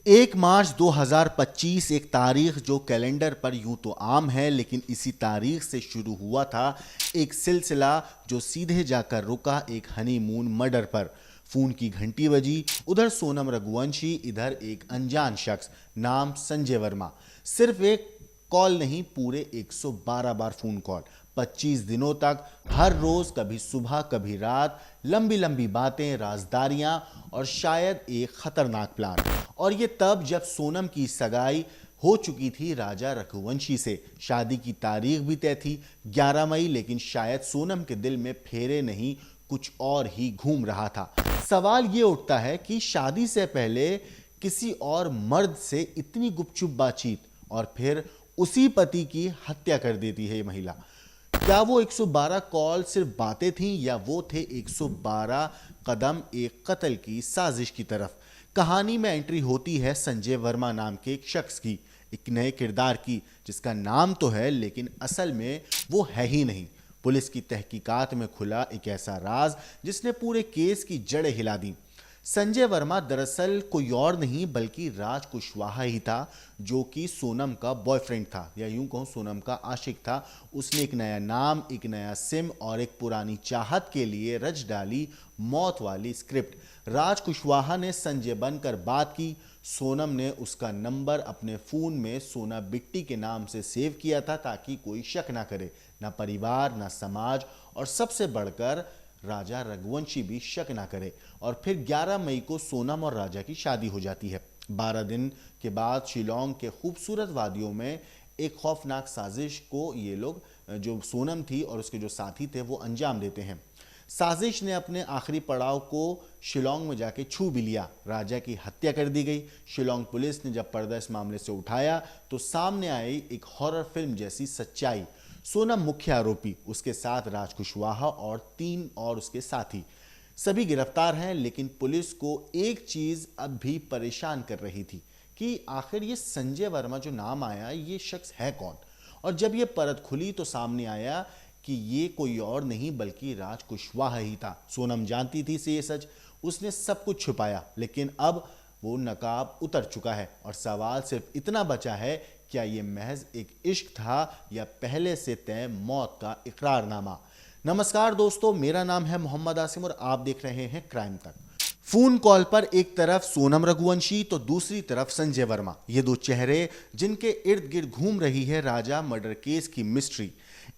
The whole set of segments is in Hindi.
1 मार्च 2025 एक तारीख जो कैलेंडर पर यूं तो आम है, लेकिन इसी तारीख से शुरू हुआ था एक सिलसिला जो सीधे जाकर रुका एक हनीमून मर्डर पर। फोन की घंटी बजी, उधर सोनम रघुवंशी, इधर एक अनजान शख्स नाम संजय वर्मा। सिर्फ एक कॉल नहीं, पूरे 112 बार फोन कॉल, 25 दिनों तक, हर रोज, कभी सुबह कभी रात, लंबी लंबी बातें, राजदारियां और शायद एक खतरनाक प्लान। और ये तब जब सोनम की सगाई हो चुकी थी राजा रघुवंशी से। शादी की तारीख भी तय थी 11 मई, लेकिन शायद सोनम के दिल में फेरे नहीं, कुछ और ही घूम रहा था। सवाल ये उठता है कि शादी से पहले किसी और मर्द से इतनी गुपचुप बातचीत, और फिर उसी पति की हत्या कर देती है ये महिला। क्या वो 112 कॉल सिर्फ बातें थीं, या वो थे 112 कदम एक कत्ल की साजिश की तरफ। कहानी में एंट्री होती है संजय वर्मा नाम के एक शख्स की, एक नए किरदार की, जिसका नाम तो है लेकिन असल में वो है ही नहीं। पुलिस की तहकीकात में खुला एक ऐसा राज जिसने पूरे केस की जड़ें हिला दी। संजय वर्मा दरअसल कोई और नहीं बल्कि राज कुशवाहा ही था, जो कि सोनम का बॉयफ्रेंड था, या यूं कहूं सोनम का आशिक था। उसने एक नया नाम, एक नया सिम और एक पुरानी चाहत के लिए रच डाली मौत वाली स्क्रिप्ट। राज कुशवाहा ने संजय बनकर बात की। सोनम ने उसका नंबर अपने फोन में सोना बिट्टी के नाम से सेव किया था ताकि कोई शक ना करे, ना परिवार, ना समाज, और सबसे बढ़कर राजा रघुवंशी भी शक ना करे। और फिर 11 मई को सोनम और राजा की शादी हो जाती है। 12 दिन के बाद शिलोंग के खूबसूरत वादियों में एक खौफनाक साजिश को ये लोग, जो सोनम थी और उसके जो साथी थे, वो अंजाम देते हैं। साजिश ने अपने आखिरी पड़ाव को शिलोंग में जाके छू भी लिया। राजा की हत्या कर दी गई। शिलोंग पुलिस ने जब पर्दा इस मामले से उठाया तो सामने आई एक हॉरर फिल्म जैसी सच्चाई। सोनम मुख्य आरोपी, उसके साथ राज कुशवाहा और 3 और उसके साथी, सभी गिरफ्तार हैं। लेकिन पुलिस को एक चीज अब भी परेशान कर रही थी कि आखिर ये संजय वर्मा जो नाम आया, ये शख्स है कौन। और जब ये परत खुली तो सामने आया कि ये कोई और नहीं बल्कि राज कुशवाहा ही था। सोनम जानती थी से ये सच, उसने सब कुछ छुपाया, लेकिन अब वो नकाब उतर चुका है और सवाल सिर्फ इतना बचा है, क्या ये महज एक इश्क था या पहले से तय मौत का इकरारनामा। नमस्कार दोस्तों, मेरा नाम है मोहम्मद आसिम और आप देख रहे हैं क्राइम तक। फोन कॉल पर एक तरफ सोनम रघुवंशी तो दूसरी तरफ संजय वर्मा, ये दो चेहरे जिनके इर्द गिर्द घूम रही है राजा मर्डर केस की मिस्ट्री।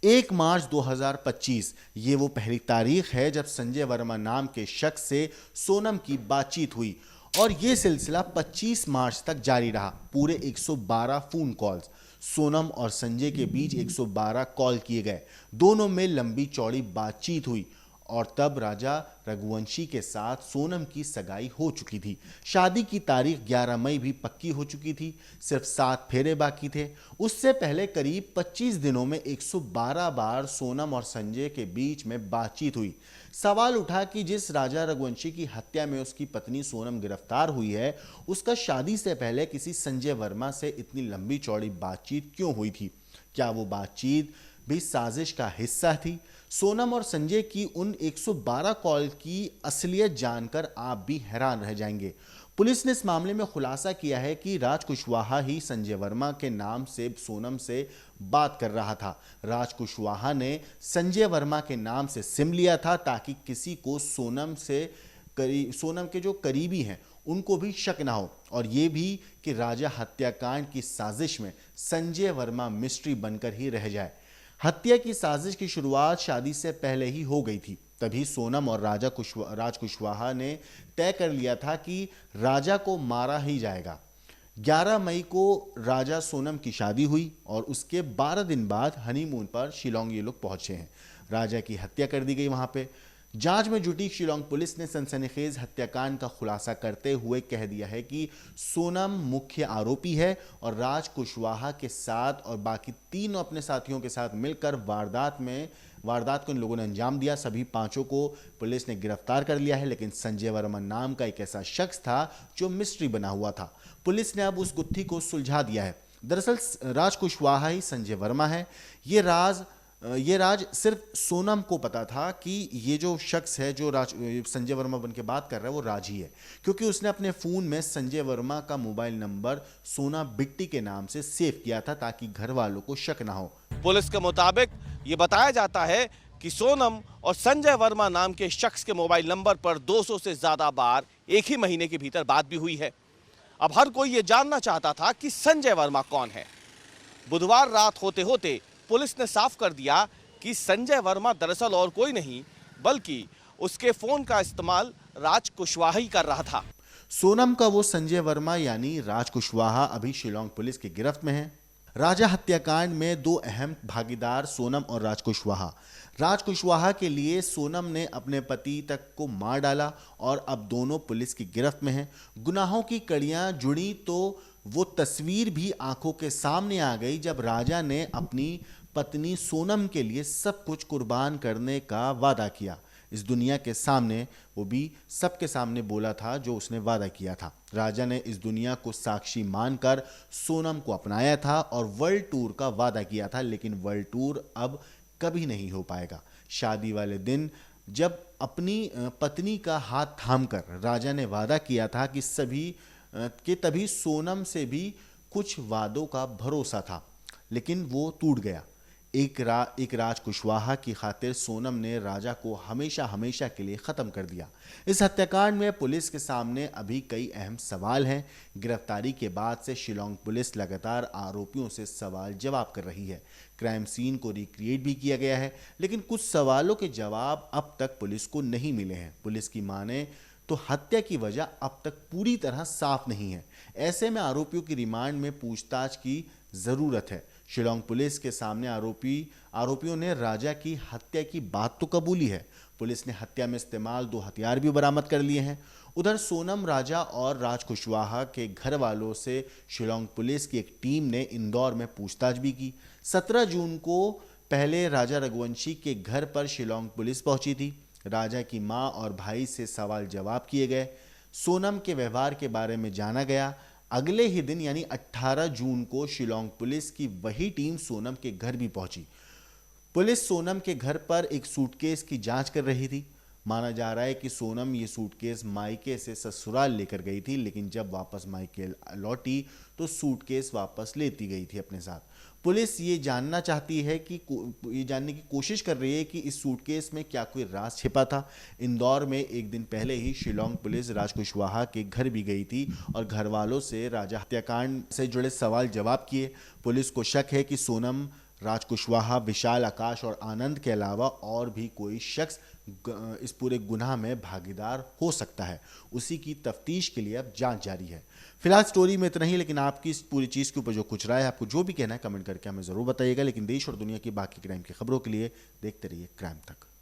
1 मार्च 2025 ये वो पहली तारीख है जब संजय वर्मा नाम के शख्स से सोनम की बातचीत हुई, और ये सिलसिला 25 मार्च तक जारी रहा। पूरे 112 फोन कॉल्स, सोनम और संजय के बीच 112 कॉल किए गए, दोनों में लंबी चौड़ी बातचीत हुई। और तब राजा रघुवंशी के साथ सोनम की सगाई हो चुकी थी। शादी की तारीख 11 मई भी पक्की हो चुकी थी, सिर्फ 7 फेरे बाकी थे। उससे पहले करीब 25 दिनों में 112 बार सोनम और संजय के बीच में बातचीत हुई। सवाल उठा कि जिस राजा रघुवंशी की हत्या में उसकी पत्नी सोनम गिरफ्तार हुई है, उसका शादी से पहले किसी संजय वर्मा से इतनी लंबी चौड़ी बातचीत क्यों हुई थी। क्या वो बातचीत भी साजिश का हिस्सा थी। सोनम और संजय की उन 112 कॉल की असलियत जानकर आप भी हैरान रह जाएंगे। पुलिस ने इस मामले में खुलासा किया है कि राज कुशवाहा ही संजय वर्मा के नाम से सोनम से बात कर रहा था। राज कुशवाहा ने संजय वर्मा के नाम से सिम लिया था ताकि किसी को सोनम के जो करीबी हैं उनको भी शक ना हो, और ये भी कि राजा हत्याकांड की साजिश में संजय वर्मा मिस्ट्री बनकर ही रह जाए। हत्या की साजिश की शुरुआत शादी से पहले ही हो गई थी। तभी सोनम और राज कुशवाहा ने तय कर लिया था कि राजा को मारा ही जाएगा। 11 मई को राजा सोनम की शादी हुई और उसके 12 दिन बाद हनीमून पर शिलोंग ये लोग पहुंचे हैं। राजा की हत्या कर दी गई वहां पे। जांच में जुटी शिलोंग पुलिस ने सनसनीखेज हत्याकांड का खुलासा करते हुए कह दिया है कि सोनम मुख्य आरोपी है और राज कुशवाहा के साथ और बाकी 3 अपने साथियों के साथ मिलकर वारदात को इन लोगों ने अंजाम दिया। सभी 5 को पुलिस ने गिरफ्तार कर लिया है, लेकिन संजय वर्मा नाम का एक ऐसा शख्स था जो मिस्ट्री बना हुआ था। पुलिस ने अब उस गुत्थी को सुलझा दिया है। दरअसल राज कुशवाहा ही संजय वर्मा है। ये राज ये राज सिर्फ सोनम को पता था कि ये जो शख्स है जो संजय वर्मा बन के बात कर रहा है वो राज ही है, क्योंकि उसने अपने फ़ोन में संजय वर्मा का मोबाइल नंबर सोना बिट्टी के नाम से सेव किया था ताकि घर वालों को शक ना हो। पुलिस के मुताबिक ये बताया जाता है कि सोनम और संजय वर्मा नाम के शख्स के मोबाइल नंबर पर 200 से ज्यादा बार एक ही महीने के भीतर बात भी हुई है। अब हर कोई ये जानना चाहता था कि संजय वर्मा कौन है। बुधवार रात होते होते पुलिस ने साफ कर दिया कि संजय वर्मा दरअसल और कोई नहीं बल्कि उसके फोन का इस्तेमाल राज कुशवाहा ही कर रहा था। सोनम का वो संजय वर्मा यानी राज कुशवाहा अभी शिलोंग पुलिस की गिरफ्त में है। राजा हत्याकांड में दो अहम भागीदार सोनम और राज कुशवाहा। राज कुशवाहा के लिए सोनम ने अपने पति तक को मार डाला और अब दोनों पुलिस की गिरफ्त में हैं। गुनाहों की कड़ियां जुड़ी तो वो तस्वीर भी आंखों के सामने आ गई जब राजा ने अपनी पत्नी सोनम के लिए सब कुछ कुर्बान करने का वादा किया। इस दुनिया के सामने, वो भी सबके सामने बोला था जो उसने वादा किया था। राजा ने इस दुनिया को साक्षी मानकर सोनम को अपनाया था और वर्ल्ड टूर का वादा किया था, लेकिन वर्ल्ड टूर अब कभी नहीं हो पाएगा। शादी वाले दिन जब अपनी पत्नी का हाथ थामकर राजा ने वादा किया था कि तभी सोनम से भी कुछ वादों का भरोसा था, लेकिन वो टूट गया। एक राज कुशवाहा की खातिर सोनम ने राजा को हमेशा हमेशा के लिए ख़त्म कर दिया। इस हत्याकांड में पुलिस के सामने अभी कई अहम सवाल हैं। गिरफ्तारी के बाद से शिलोंग पुलिस लगातार आरोपियों से सवाल जवाब कर रही है। क्राइम सीन को रिक्रिएट भी किया गया है, लेकिन कुछ सवालों के जवाब अब तक पुलिस को नहीं मिले हैं। पुलिस की माने तो हत्या की वजह अब तक पूरी तरह साफ नहीं है। ऐसे में आरोपियों की रिमांड में पूछताछ की ज़रूरत है। शिलोंग पुलिस के सामने आरोपियों ने राजा की हत्या की बात तो कबूली है। पुलिस ने हत्या में इस्तेमाल 2 हथियार भी बरामद कर लिए हैं। उधर सोनम, राजा और राज कुशवाहा के घर वालों से शिलोंग पुलिस की एक टीम ने इंदौर में पूछताछ भी की। 17 जून को पहले राजा रघुवंशी के घर पर शिलोंग पुलिस पहुंची थी। राजा की मां और भाई से सवाल जवाब किए गए। सोनम के व्यवहार के बारे में जाना गया। अगले ही दिन यानी 18 जून को शिलोंग पुलिस की वही टीम सोनम के घर भी पहुंची। पुलिस सोनम के घर पर एक सूटकेस की जांच कर रही थी। माना जा रहा है कि सोनम ये सूटकेस मायके से ससुराल लेकर गई थी, लेकिन जब वापस मायके लौटी तो सूटकेस वापस लेती गई थी अपने साथ। पुलिस ये जानना चाहती है कि ये जानने की कोशिश कर रही है कि इस सूटकेस में क्या कोई राज छिपा था। इंदौर में एक दिन पहले ही शिलोंग पुलिस राज कुशवाहा के घर भी गई थी और घर वालों से राजा हत्याकांड से जुड़े सवाल जवाब किए। पुलिस को शक है कि सोनम, राज कुशवाहा, विशाल, आकाश और आनंद के अलावा और भी कोई शख्स इस पूरे गुनाह में भागीदार हो सकता है। उसी की तफ्तीश के लिए अब जांच जारी है। फिलहाल स्टोरी में इतना ही, लेकिन आपकी इस पूरी चीज़ के ऊपर जो कुछ राय है, आपको जो भी कहना है कमेंट करके हमें ज़रूर बताइएगा। लेकिन देश और दुनिया की बाकी क्राइम की खबरों के लिए देखते रहिए क्राइम तक।